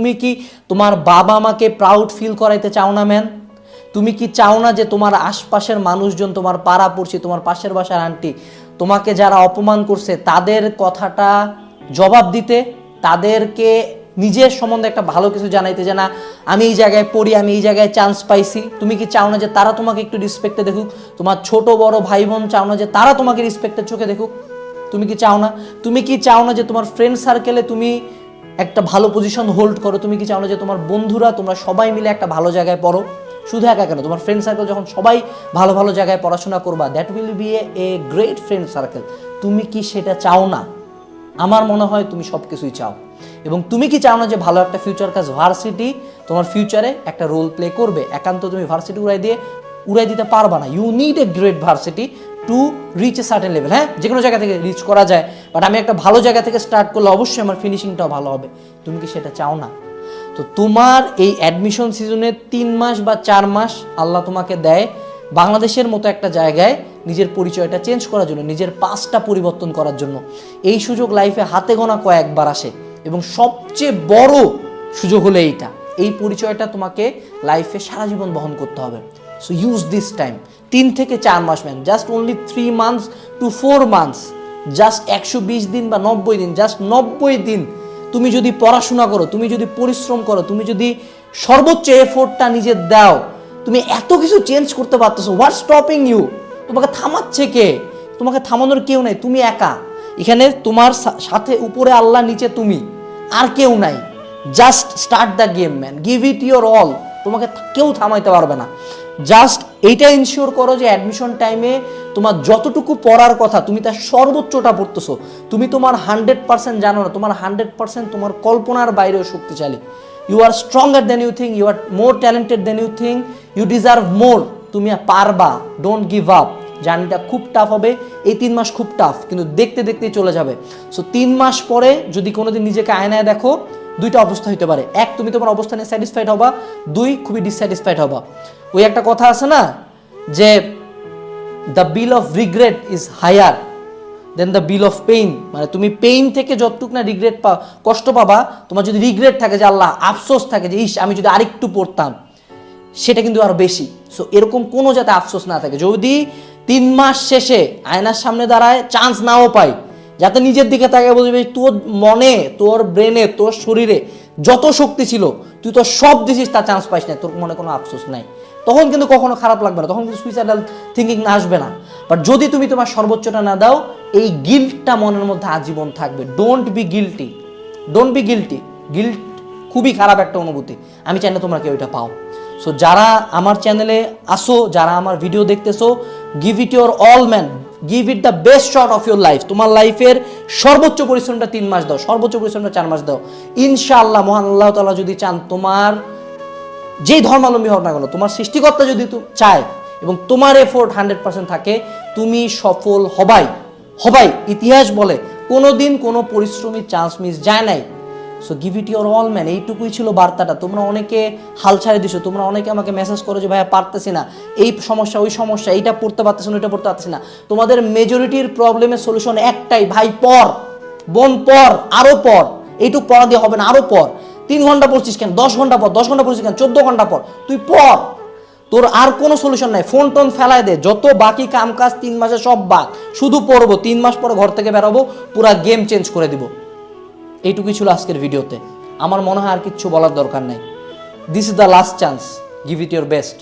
তুমি কি তোমার বাবা মাকে প্রাউড ফিল করাইতে চাও না ম্যান? তুমি কি চাও না যে তোমার আশপাশের মানুষজন, তোমার পাড়াপড়শি, তোমার পাশের বাসার আন্টি, তোমাকে যারা অপমান করছে তাদের কথাটা জবাব দিতে, তাদেরকে নিজের সম্বন্ধে একটা ভালো কিছু জানাইতে, যে না আমি এই জায়গায় পড়ি, আমি এই জায়গায় চান্স পাইছি? তুমি কি চাও না যে তারা তোমাকে একটু রেসপেক্টে দেখুক? তোমার ছোট বড় ভাই বোন চাও না যে তারা তোমাকে রেসপেক্টের চোখে দেখুক? তুমি কি চাও না? তুমি কি চাও না যে তোমার ফ্রেন্ড সার্কেলে তুমি একটা ভালো পজিশন হোল্ড করো? তুমি কি চাও না যে তোমার বন্ধুরা, তোমরা সবাই মিলে একটা ভালো জায়গায় পড়ো? শুধু একা কেন, তোমার ফ্রেন্ড সার্কেল যখন সবাই ভালো ভালো জায়গায় পড়াশোনা করবা, that will B a great friend circle. তুমি কি সেটা চাও না? আমার মনে হয় তুমি সব কিছুই চাও। এবং তুমি কি চাও না যে ভালো একটা ফিউচার কাজ ভার্সিটি তোমার ফিউচারে একটা রোল প্লে করবে? একান্ত তুমি ভার্সিটি উড়াই দিতে পারবা না। You need a great varsity to reach a certain level. হ্যাঁ, যে কোনো জায়গা থেকে রিচ করা যায়, বাট আমি একটা ভালো জায়গা থেকে স্টার্ট করলে অবশ্যই আমার ফিনিশিংটাও ভালো হবে। তুমি কি সেটা চাও না? তো তোমার এই অ্যাডমিশন সিজনে 3 মাস বা 4 মাস আল্লাহ তোমাকে দেয় বাংলাদেশের মতো একটা জায়গায় নিজের পরিচয়টা চেঞ্জ করার জন্য, নিজের পাসটা পরিবর্তন করার জন্য। এই সুযোগ লাইফে হাতে গোনা কয়েকবার আসে, এবং সবচেয়ে বড় সুযোগ হলো এইটা। এই পরিচয়টা তোমাকে লাইফে সারা জীবন বহন করতে হবে। So use this time. 3 থেকে 4 মাস man, just only 3 months to 4 months, just 120 দিন বা 90 দিন, জাস্ট 90 দিন তুমি যদি পড়াশোনা করো, তুমি যদি পরিশ্রম করো, তুমি যদি সর্বোচ্চ এফোর্টটা নিজের দাও, তুমি এত কিছু চেঞ্জ করতে পারতেছো। What stopping you? তোমাকে থামাচ্ছে কে? তোমাকে থামানোর কেউ নাই, তুমি একা। এখানে তোমার সাথে উপরে আল্লাহ, নিচে তুমি, আর কেউ নাই। Just start the game man, give it your all. তোমাকে কেউ থামাইতে পারবে না। জাস্ট এইটা ইনশিওর করো যে অ্যাডমিশন টাইমে তোমার যতটুকু পড়ার কথা তুমি তার সর্বোচ্চটা পড়তেছো। তুমি তোমার 100% জানো না, তোমার 100% তোমার কল্পনার বাইরেও শক্তিশালী। You are stronger than you think, you are more talented than you think, you deserve more. তুমি পারবা, ডোন্ট গিভ আপ। জার্নিটা খুব টাফ হবে, এই 3 মাস খুব টাফ, কিন্তু দেখতে দেখতেই চলে যাবে। সো 3 মাস পরে যদি কোনোদিন নিজেকে আয়নায় দেখো, 2টা অবস্থা হইতে পারে। 1, তুমি তোমার অবস্থানে স্যাটিসফাইড হবা, 2, খুবই ডিসস্যাটিসফাইড হবা। ওই একটা কথা আছে না যে the bill of regret is higher than the bill of pain. মানে তুমি পেইন থেকে যতটুকু না রিগ্রেট কষ্ট পাবা, তোমার যদি রিগ্রেট থাকে যে আল্লাহ, আফসোস থাকে যে ইস আমি যদি আরেকটু পড়তাম, সেটা কিন্তু আরো বেশি। সো এরকম কোনো যাতে আফসোস না থাকে। যদি 3 মাস শেষে আয়নার সামনে দাঁড়ায় চান্স নাও পাই, যাতে নিজের দিকে তাকিয়ে বলবি তোর মনে, তোর ব্রেনে, তোর শরীরে যত শক্তি ছিল তুই তো সব দিছিস, তার চান্স পাইস না, তোর মনে কোনো আফসোস নাই। তখন কিন্তু কখনো খারাপ লাগবে না, তখন কিন্তু সুইসাইডাল থিঙ্কিং আসবে না। বাট যদি তুমি তোমার সর্বোচ্চটা না দাও, এই গিল্টটা মনের মধ্যে আজীবন থাকবে। Don't be guilty, don't be guilty. Guilt খুবই খারাপ একটা অনুভূতি, আমি চাই না তোমরা কেউ এটা পাও। সো যারা আমার চ্যানেলে আসো, যারা আমার ভিডিও দেখতেছো, give it your all man, give it the best shot of your life. তোমার লাইফের সর্বোচ্চ পরিশ্রমটা 3 মাস দাও, সর্বোচ্চ পরিশ্রমটা 4 মাস দাও। ইনশাআল্লাহ মহান আল্লাহ তাআলা যদি চান, তোমার যেই ধর্মাবলম্বী হোক না কেন, তোমার সৃষ্টিকর্তা যদি চায় এবং তোমার এফোর্ট 100% থাকে, তুমি সফল হবাই হবাই। ইতিহাস বলে কোনোদিন কোনো পরিশ্রমী চান্স মিস যায় নাই। So give it your all man. এইটুকুই ছিল বার্তাটা। তোমরা অনেকে হাল ছাড়ে দিছো, তোমরা অনেকে আমাকে মেসেজ করো যে ভাইয়া পারতেছি না, এই সমস্যা ওই সমস্যা, এইটা পড়তে পারতেছি না, ওইটা পড়তে পারতেছি না। তোমাদের মেজরিটির প্রবলেমের সলিউশন একটাই, ভাই পড়, বোন পড়, আরো পড়। এইটুকু পড়া দিয়ে হবে না, আরো পড়। 3 ঘন্টা পড়ছিস কেন? 10 ঘন্টা পড়। 10 ঘন্টা পড়ছিস কেন? 14 ঘন্টা পড়। তুই পড়, তোর আর কোনো সলিউশন নাই। ফোন টোন ফেলায় দে, যত বাকি কাম কাজ 3 মাসে সব বাদ, শুধু পড়বো। 3 মাস পরে ঘর থেকে বেরোবো, পুরা গেম চেঞ্জ করে দিব। এইটুকুই ছিল আজকের ভিডিওতে। আমার মনে হয় আর কিচ্ছু বলার দরকার নাই। This is the last chance, give it your best.